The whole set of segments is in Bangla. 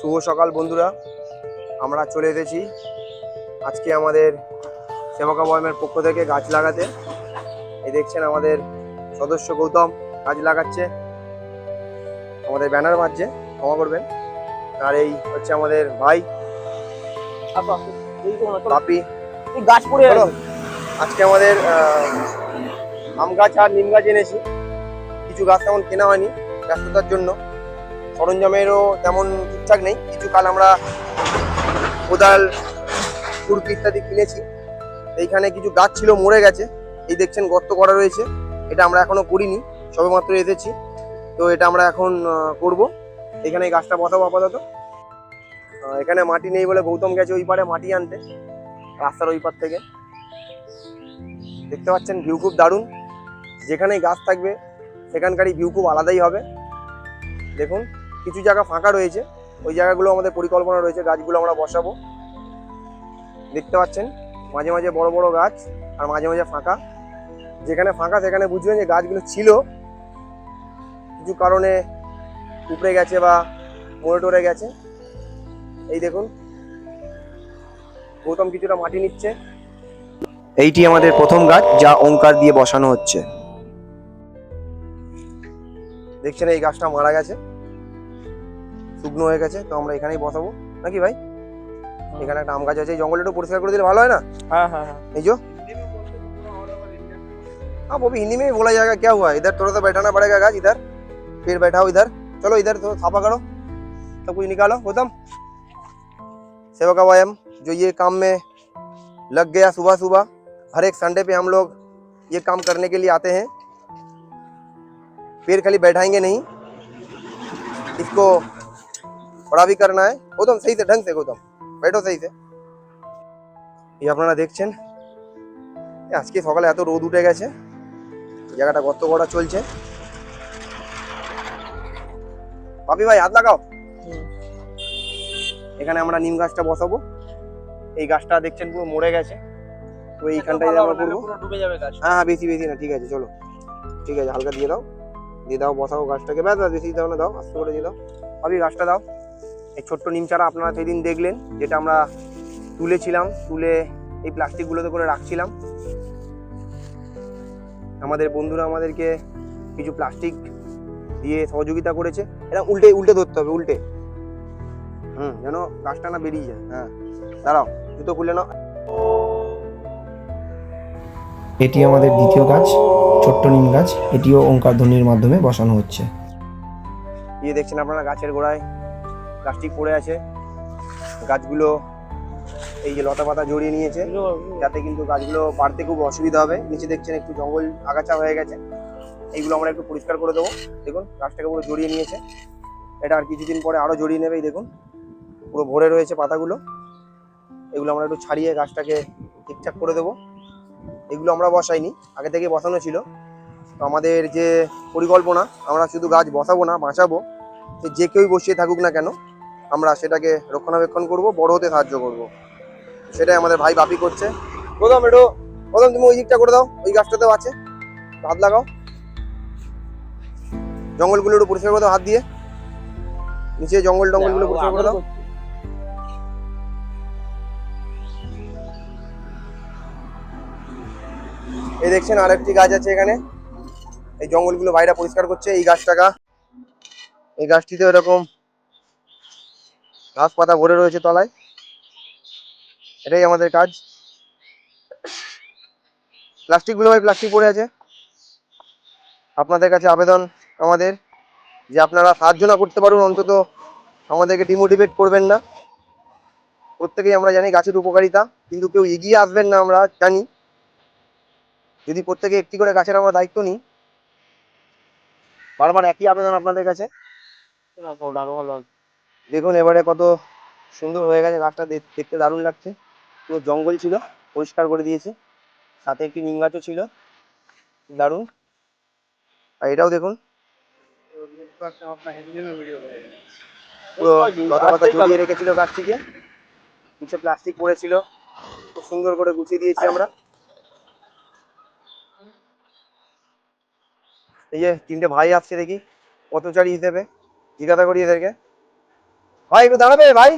শুভ সকাল বন্ধুরা, আমরা চলে এসেছি আজকে আমাদের সেবকা বয়মের পক্ষ থেকে গাছ লাগাতে। এই দেখছেন আমাদের সদস্য গৌতম গাছ লাগাচ্ছে, আমাদের ব্যানার মারছে, ক্ষমা করবেন। আর এই হচ্ছে আমাদের ভাই বাপি। গাছ পড়ে হলো আজকে আমাদের আম গাছ আর নিম গাছ এনেছি। কিছু গাছ তেমন কেনা হয়নি ব্যস্ততার জন্য, সরঞ্জামেরও তেমন ঠিকঠাক নেই। কিছু কাল আমরা কোদাল খুরপি ইত্যাদি কিনেছি। এইখানে কিছু গাছ ছিল মরে গেছে, এই দেখছেন গর্ত করা রয়েছে। এটা আমরা এখনো করিনি, সবে মাত্র এসেছি, তো এটা আমরা এখন করব। এখানে এই গাছটা বসাবো আপাতত। এখানে মাটি নেই বলে গৌতম গেছে ওই পারে মাটি আনতে, রাস্তার ওই পার থেকে। দেখতে পাচ্ছেন ভিউ খুব দারুণ। যেখানেই গাছ থাকবে সেখানকারই ভিউ খুব আলাদাই হবে। দেখুন কিছু জায়গা ফাঁকা রয়েছে, ওই জায়গাগুলো আমাদের পরিকল্পনা রয়েছে গাছগুলো আমরা বসাবো। দেখতে পাচ্ছেন মাঝে মাঝে বড় বড় গাছ আর মাঝে মাঝে ফাঁকা। যেখানে ফাঁকা সেখানে বুঝবেন যে গাছগুলো ছিল, কিছু কারণে উপড়ে গেছে বা মরে টরে গেছে। এই দেখুন গৌতম কিছুটা মাটি নিচ্ছে। এইটি আমাদের প্রথম গাছ যা ওঙ্কার দিয়ে বসানো হচ্ছে। দেখছেন এই গাছটা মারা গেছে, শুকনো হয়ে গেছে, তো আমরা এখানেই বসাবো নাকি ভাই? এখানে একটা আম গাছ আছে, এই জঙ্গলটা একটু পরিষ্কার করে দিলে ভালো হয় না? हाँ हाँ हाँ। এই जो हाँ वो भी हिंदी में ही बोला जाएगा, क्या हुआ इधर थोड़ा सा बैठाना पड़ेगा गाछ इधर, फिर बैठाओ इधर, चलो इधर तो साफा करो, सब कुछ निकालो। गौतम सेवका व्यायाम जो ये काम में लग गया सुबह सुबह, हर एक संडे पे हम लोग ये काम करने के लिए आते हैं। पैर खाली बैठाएंगे नहीं, इसको बड़ा भी करना है। गौतम सही से ढंग से, गौतम बैठो सही से। ये আপনারা দেখছেন আজকে সকালে এত রোদ উঠে গেছে, জায়গাটা গর্ত করা চলছে। বাপি ভাই হাত লাগাও। এখানে আমরা নিম গাছটা বসাবো। এই গাছটা দেখছেন পুরো মরে গেছে, তো এইখানটায় আমরা করবো। পুরো ডুবে যাবে গাছ। হ্যাঁ হ্যাঁ বেশি বেশি না, ঠিক আছে চলো, ঠিক আছে হালকা দিয়ে দাও, দিয়ে দাও, বসাও গাছটাকে। ব্যাস ব্যাস বেশি দাও না, দাও আস্তে করে দিয়ে দাও। ভাবি গাছটা দাও। এই ছোট্ট নিম চারা আপনারা সেদিন দেখলেন, যেটা আমরা তুলেছিলাম, তুলে এই প্লাস্টিকগুলোতে করে রাখছিলাম। আমাদের বন্ধুরা আমাদেরকে কিছু প্লাস্টিক দিয়ে সহযোগিতা করেছে। এটা উল্টে উল্টে ধরতে হবে, উল্টে, যেন গাছটা না বেরিয়ে যায়। হ্যাঁ দাঁড়াও, জুতো খুলে নাও। এটি আমাদের দ্বিতীয় গাছ, ছোট্ট নিম গাছ। এটিও ওঙ্কার ধ্বনির মাধ্যমে বসানো হচ্ছে। এই দেখছেন আপনারা গাছের গোড়ায় প্লাস্টিক পড়ে আছে, গাছগুলো এই যে লতা পাতা জড়িয়ে নিয়েছে, যাতে কিন্তু গাছগুলো বাড়তে খুব অসুবিধা হবে। নিচে দেখছেন একটু জঙ্গল আগাছা হয়ে গেছে, এইগুলো আমরা একটু পরিষ্কার করে দেবো। দেখুন গাছটাকে পুরো জড়িয়ে নিয়েছে, এটা আর কিছুদিন পরে আরো জড়িয়ে নেবে। এই দেখুন পুরো ভরে রয়েছে পাতাগুলো, এগুলো আমরা একটু ছাড়িয়ে গাছটাকে ঠিকঠাক করে দেবো। এগুলো আমরা বসাইনি, আগে থেকে বসানো ছিল। তো আমাদের যে পরিকল্পনা, আমরা শুধু গাছ বসাবো না, বাঁচাবো। যে কেউই বসিয়ে থাকুক না কেন, আমরা সেটাকে রক্ষণাবেক্ষণ করব, বড় হতে সাহায্য করব। সেটাই আমাদের ভাই বাপি করছে। প্রথম একটু, প্রথম তুমি ওই দিকটা করে দাও, ওই গাছটাতেও আছে, হাত লাগাও। জঙ্গলগুলো একটু পরিষ্কার করে দাও হাত দিয়ে, নিচে জঙ্গল টঙ্গলগুলো পরিষ্কার করে দাও। এই দেখছেন আরেকটি গাছ আছে এখানে, এই জঙ্গলগুলো ভাইরা পরিষ্কার করছে। এই গাছটাকা, এই গাছটিতে এরকম ঘাস পাতা ভরে রয়েছে তলায়, এটাই আমাদের কাজ। প্লাস্টিকগুলো ভাই প্লাস্টিক পড়ে আছে। আপনাদের কাছে আবেদন আমাদের, যে আপনারা সাহায্য না করতে পারুন, অন্তত আমাদেরকে ডিমোটিভেট করবেন না। প্রত্যেকেই আমরা জানি গাছের উপকারিতা, কিন্তু কেউ এগিয়ে আসবেন না আমরা জানি। যদি প্রত্যেকে একটি করে গাছের আমরা দায়িত্ব নিই, বারবার একই আবেদন আপনাদের কাছে। দেখুন এবারে কত সুন্দর হয়ে গেছে গাছটা, দেখতে দারুণ লাগছে। পুরো জঙ্গল ছিল, পরিষ্কার করে দিয়েছে, সাথে একটি নিম গাছও ছিল, দারুণ। আর এটাও দেখুন পুরো লতা পাতা জড়িয়ে রেখেছিল গাছটিকে, নিচে প্লাস্টিক পড়েছিল, খুব সুন্দর করে গুছিয়ে দিয়েছি আমরা। এই যে তিনটে ভাই আসছে দেখি পথচারী হিসেবে, জিজ্ঞাসা করি এদেরকে। ভাই একটু দাঁড়াবে ভাই?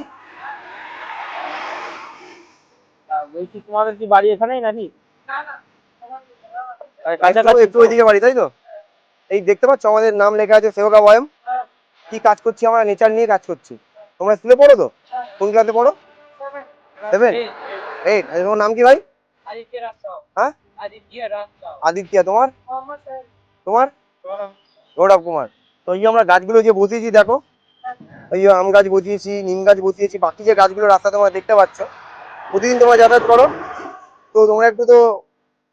বলছি তোমাদের কি বাড়ি এখানেই নাকি? একটু কাছাকাছি একটু ওইদিকে বাড়ি, তাই তো? এই দেখতে পাচ্ছ আমাদের নাম লেখা আছে সেবকা বয়ম। কি কাজ করছি আমরা? নেচার নিয়ে কাজ করছি। তোমরা স্কুলে পড়ো তো? কোন ক্লাসে পড়ো? 7? 8? তোমার নাম কি ভাই? হ্যাঁ, আদিত্য। তোমার? তোমার গৌরব কুমার। তো এই যে আমরা গাছগুলো যে বসিয়েছি দেখো, এই যে আম গাছ বসিয়েছি, নিম গাছ বসিয়েছি, বাকি যে গাছগুলো রাস্তা তোমরা দেখতে পাচ্ছ, প্রতিদিন তোমরা যাতায়াত করো, তো তোমরা একটু তো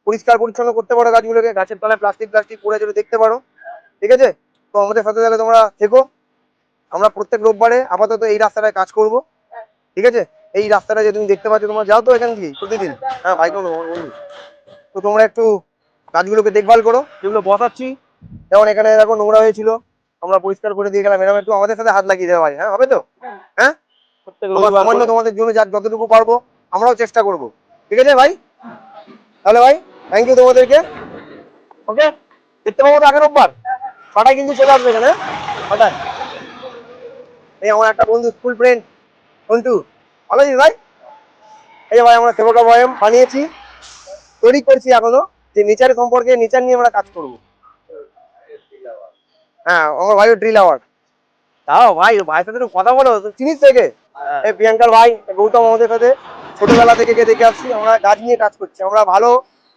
পরিষ্কার পরিচ্ছন্ন করতে পারো গাছগুলোকে। গাছের তলায় প্লাস্টিক প্লাস্টিক পড়ে যেটা দেখতে পারো, ঠিক আছে? তো আমাদের সাথে তাহলে তোমরা থেকো। আমরা প্রত্যেক রোববারে আপাতত এই রাস্তাটায় কাজ করব, ঠিক আছে? এই রাস্তাটা যে তুমি দেখতে পাচ্ছ, তোমরা যাও তো এখান থেকে প্রতিদিন? হ্যাঁ ভাই, কোনো বন্ধু। তো তোমরা একটু গাছগুলোকে দেখভাল করো, যেগুলো বসাচ্ছি। যেমন এখানে দেখো নোংরা হয়েছিল, আমরা পরিষ্কার করে দিয়ে গেলাম। এরকম একটু আমাদের সাথে হাত লাগিয়ে দেওয়া ভাই, হ্যাঁ হবে তো? হ্যাঁ, প্রত্যেক আমরা রবিবার সামান্য করে। তোমাদের জন্য যতটুকু পারবো আমরাও চেষ্টা করব, ঠিক আছে ভাই? তাহলে ভাই থ্যাংক ইউ তোমাদেরকে। ওকে, দেখতে পাবো তো আগের রোববার 6টায় কিন্তু চলে আসবে এখানে, হ্যাঁ 6টায়। এই আমার একটা বন্ধু, স্কুল ফ্রেন্ড সন্টু, ভালো আছিস ভাই? এই যে ভাই আমরা সেবকা বয়াম বানিয়েছি, তৈরি করছি এখনো, যে নেচার সম্পর্কে, নেচার নিয়ে আমরা কাজ করব। হ্যাঁ, আমার ভাই ট্রি লাভার। তাও ভাই, ভাইয়ের সাথে একটু কথা বলো, তুই চিনিস থেকে? এই প্রিয়াঙ্কার ভাই, গৌতম আমাদের সাথে ছোটবেলা থেকে দেখে আসছি। আমরা গাছ নিয়ে কাজ করছি, আমরা ভালো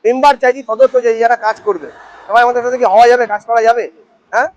মেম্বার চাইছি, সদস্য চাইছি যারা কাজ করবে। সবাই আমাদের সাথে কি হওয়া যাবে, কাজ করা যাবে? হ্যাঁ,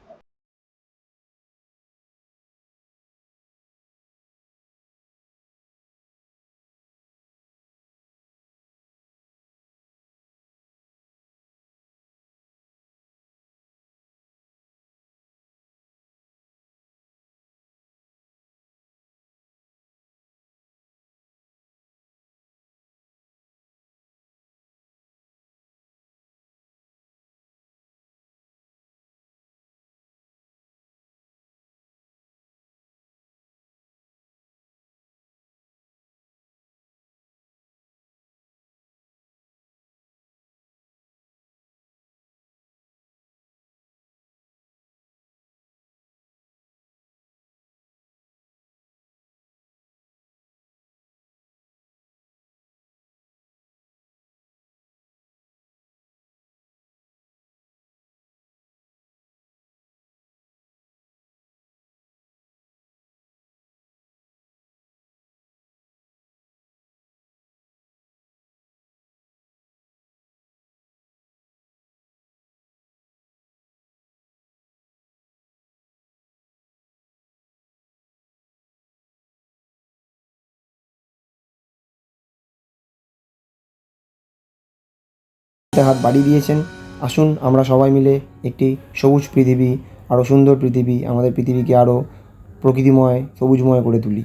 হাত বাড়িয়ে দিয়েছেন। আসুন আমরা সবাই মিলে একটি সবুজ পৃথিবী, আরও সুন্দর পৃথিবী, আমাদের পৃথিবীকে আরও প্রকৃতিময়, সবুজময় করে তুলি।